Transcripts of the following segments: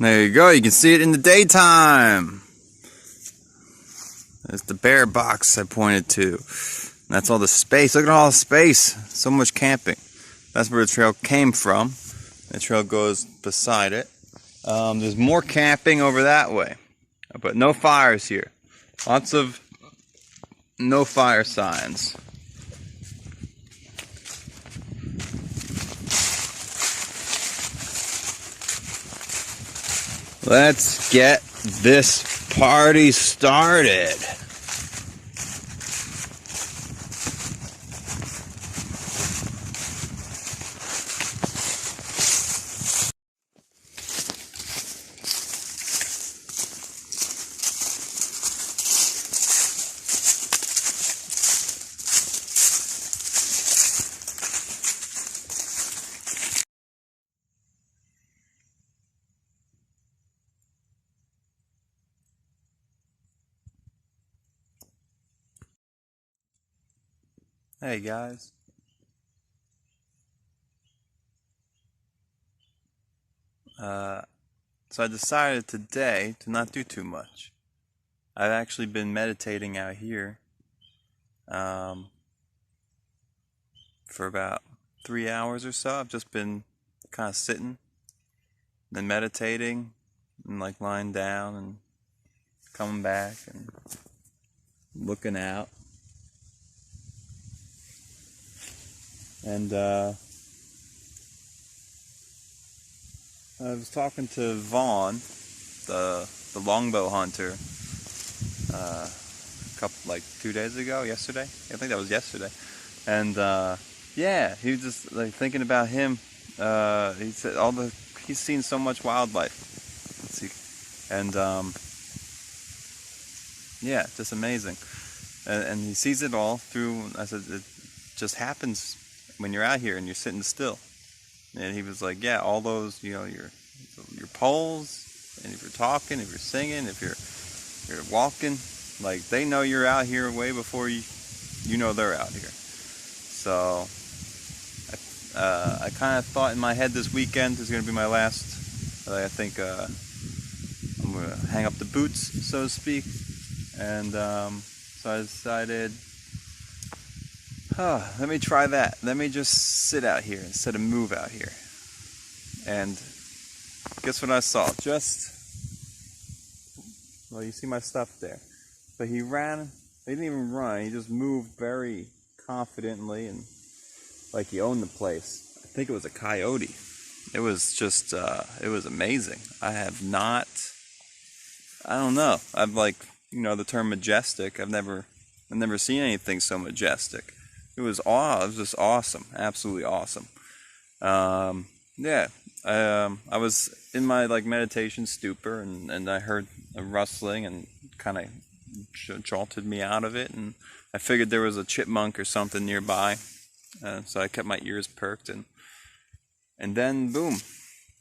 There you go, you can see it in the daytime. There's the bear box I pointed to. That's all the space. Look at all the space. So much camping. That's where the trail came from. The trail goes beside it. There's more camping over that way, but no fires here. Lots of no fire signs. Let's get this party started. Hey guys. So I decided today to not do too much. I've actually been meditating out here for about 3 hours or so. I've just been kind of sitting, then meditating, and like lying down and coming back and looking out. And I was talking to Vaughn, the longbow hunter, like 2 days ago, yesterday. I think that was yesterday. And yeah, he was just like thinking about him. He said he's seen so much wildlife. Let's see, and yeah, just amazing. And he sees it all through. I said it just happens when you're out here and you're sitting still. And he was like, yeah, all those, you know, your poles, and if you're talking, if you're singing, if you're walking, like they know you're out here way before you know they're out here. So I kind of thought in my head this weekend is going to be my last. I think I'm going to hang up the boots, so to speak. And so I decided, let me try that. Let me just sit out here instead of move out here. And guess what I saw? Well, you see my stuff there. But he ran, he didn't even run, he just moved very confidently and like he owned the place. I think it was a coyote. It was just, it was amazing. I don't know. I've like, you know, the term majestic. I've never seen anything so majestic. It was just awesome, absolutely awesome. Yeah, I was in my like meditation stupor, and I heard a rustling and kind of jolted me out of it, and I figured there was a chipmunk or something nearby, so I kept my ears perked, and then boom,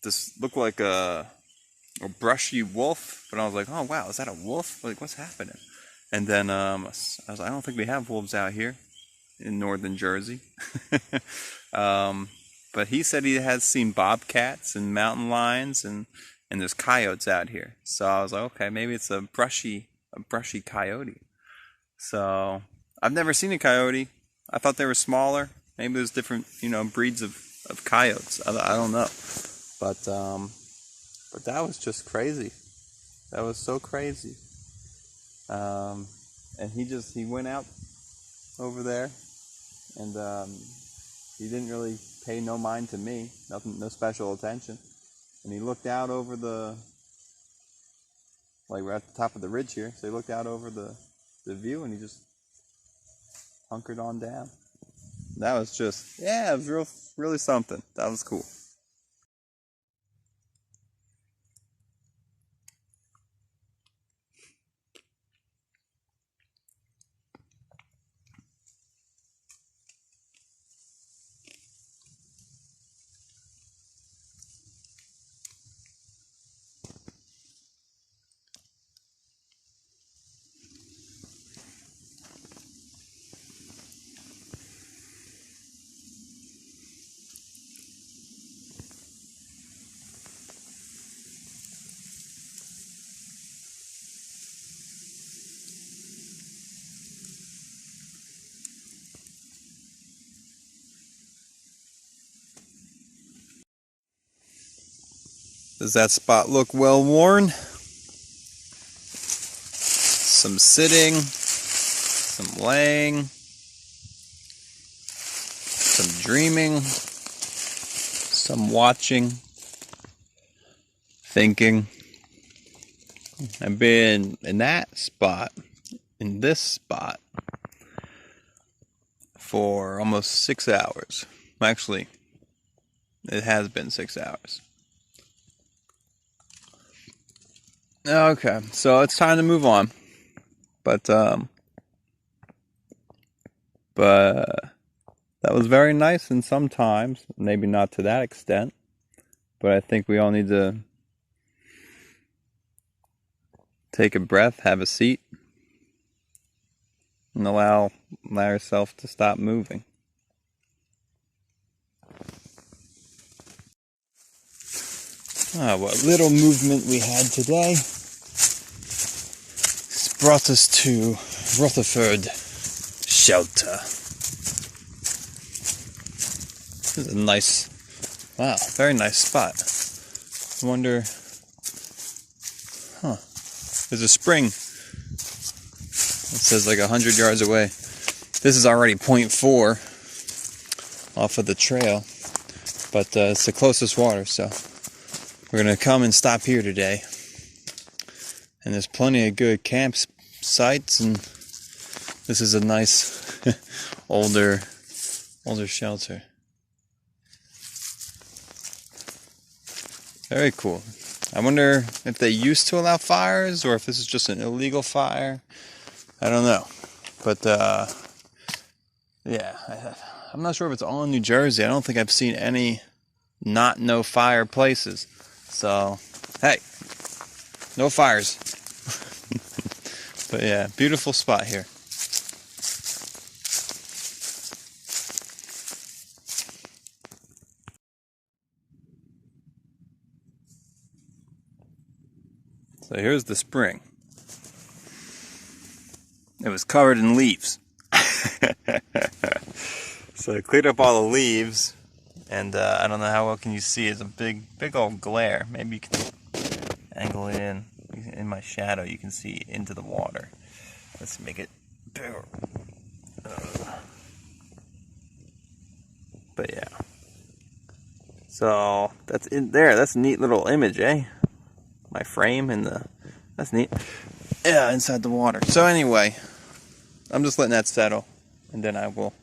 this looked like a brushy wolf, but I was like, oh wow, is that a wolf? Like, what's happening? And then I was like, I don't think we have wolves out here in northern Jersey. But he said he has seen bobcats and mountain lions and there's coyotes out here. So I was like, okay, maybe it's a brushy coyote. So I've never seen a coyote. I thought they were smaller. Maybe there's different, you know, breeds of coyotes. I don't know. But that was just crazy. That was so crazy. And he went out over there, and he didn't really pay no mind to me, no special attention. And he looked out over we're at the top of the ridge here, so he looked out over the view, and he just hunkered on down. That was just, yeah, it was really something. That was cool. Does that spot look well worn? Some sitting, some laying, some dreaming, some watching, thinking. I've been in that spot, in this spot, for almost 6 hours. Actually, it has been 6 hours. Okay, so it's time to move on. But that was very nice, and sometimes, maybe not to that extent, but I think we all need to take a breath, have a seat, and allow yourself to stop moving. What little movement we had today brought us to Rutherford Shelter. This is a nice, wow, very nice spot. I wonder, there's a spring. It says like 100 yards away. This is already 0.4 off of the trail, but it's the closest water, so we're gonna come and stop here today. And there's plenty of good campsites, and this is a nice older shelter. Very cool. I wonder if they used to allow fires, or if this is just an illegal fire. I don't know. But yeah, I'm not sure if it's all in New Jersey. I don't think I've seen any no fire places. So, hey, no fires. But yeah, beautiful spot here. So here's the spring. It was covered in leaves. So I cleared up all the leaves, and I don't know how well can you see. It's a big old glare. Maybe you can angle it in my shadow. You can see into the water. Let's make it bigger. But yeah. So that's in there. That's a neat little image, eh? My frame and that's neat. Yeah, inside the water. So anyway, I'm just letting that settle, and then I will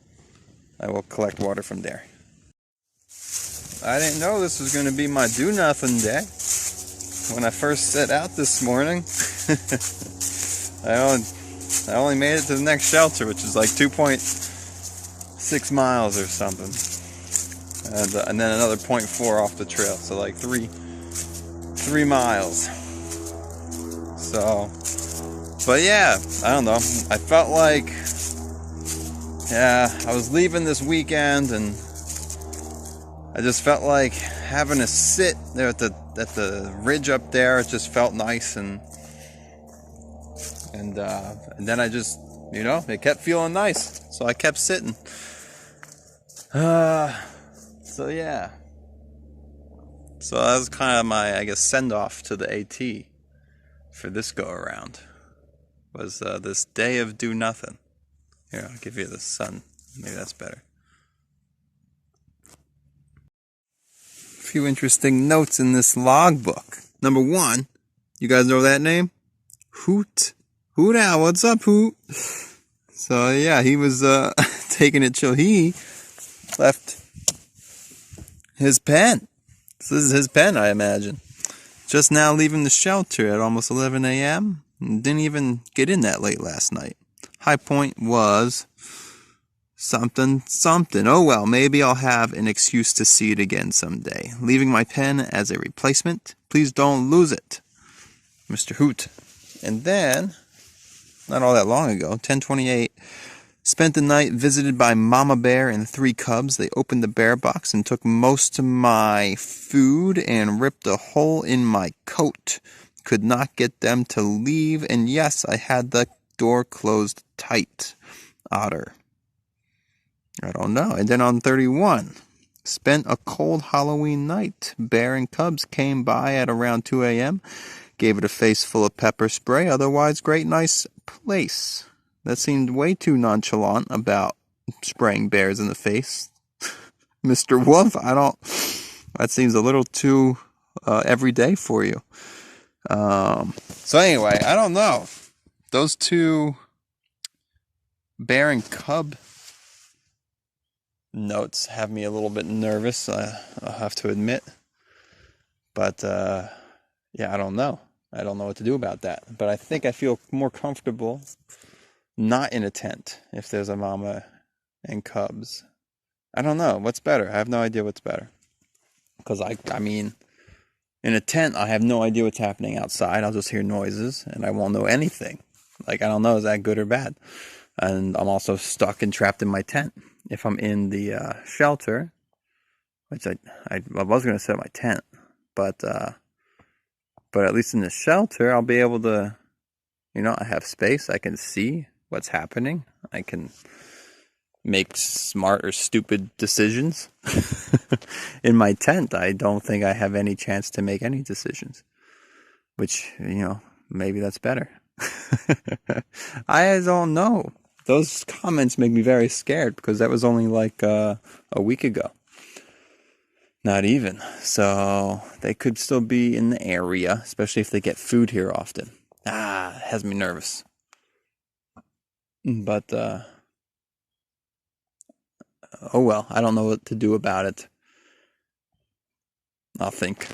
collect water from there. I didn't know this was going to be my do nothing day. When I first set out this morning, I only made it to the next shelter, which is like 2.6 miles or something, and then another 0.4 off the trail, so like 3 miles. So, but yeah, I don't know. I felt like, yeah, I was leaving this weekend, and I just felt like having to sit there at the ridge up there. It just felt nice, and then I just, it kept feeling nice, so I kept sitting. So yeah. So that was kind of my, I guess, send-off to the AT for this go-around. Was this day of do nothing. Here, I'll give you the sun. Maybe that's better. A few interesting notes in this logbook. Number 1, you guys know that name? Hoot. Hoot Owl, what's up, Hoot? So yeah, he was taking it chill. He left his pen. So this is his pen, I imagine. Just now leaving the shelter at almost 11 a.m. Didn't even get in that late last night. High point was something. Oh well, maybe I'll have an excuse to see it again someday. Leaving my pen as a replacement. Please don't lose it, Mr. Hoot. And then, not all that long ago, 10:28. Spent the night visited by Mama Bear and 3 cubs. They opened the bear box and took most of my food and ripped a hole in my coat. Could not get them to leave, and yes, I had the door closed tight. Otter. I don't know. And then on 31, Spent a cold Halloween night. Bear and cubs came by at around 2 a.m. Gave it a face full of pepper spray. Otherwise, great nice place. That seemed way too nonchalant about spraying bears in the face. Mr. Wolf, that seems a little too everyday for you. So anyway, I don't know. Those two bear and cub notes have me a little bit nervous, I'll have to admit. But yeah, I don't know. I don't know what to do about that. But I think I feel more comfortable not in a tent if there's a mama and cubs. I don't know. What's better? I have no idea what's better. Because I mean, in a tent, I have no idea what's happening outside. I'll just hear noises and I won't know anything. Like, I don't know, is that good or bad? And I'm also stuck and trapped in my tent. If I'm in the shelter, which I was going to set my tent, but at least in the shelter, I'll be able to, I have space. I can see what's happening. I can make smart or stupid decisions. In my tent, I don't think I have any chance to make any decisions, which, maybe that's better. I don't know. Those comments make me very scared because that was only like a week ago. Not even. So they could still be in the area, especially if they get food here often. It has me nervous. But, oh well, I don't know what to do about it. I'll think.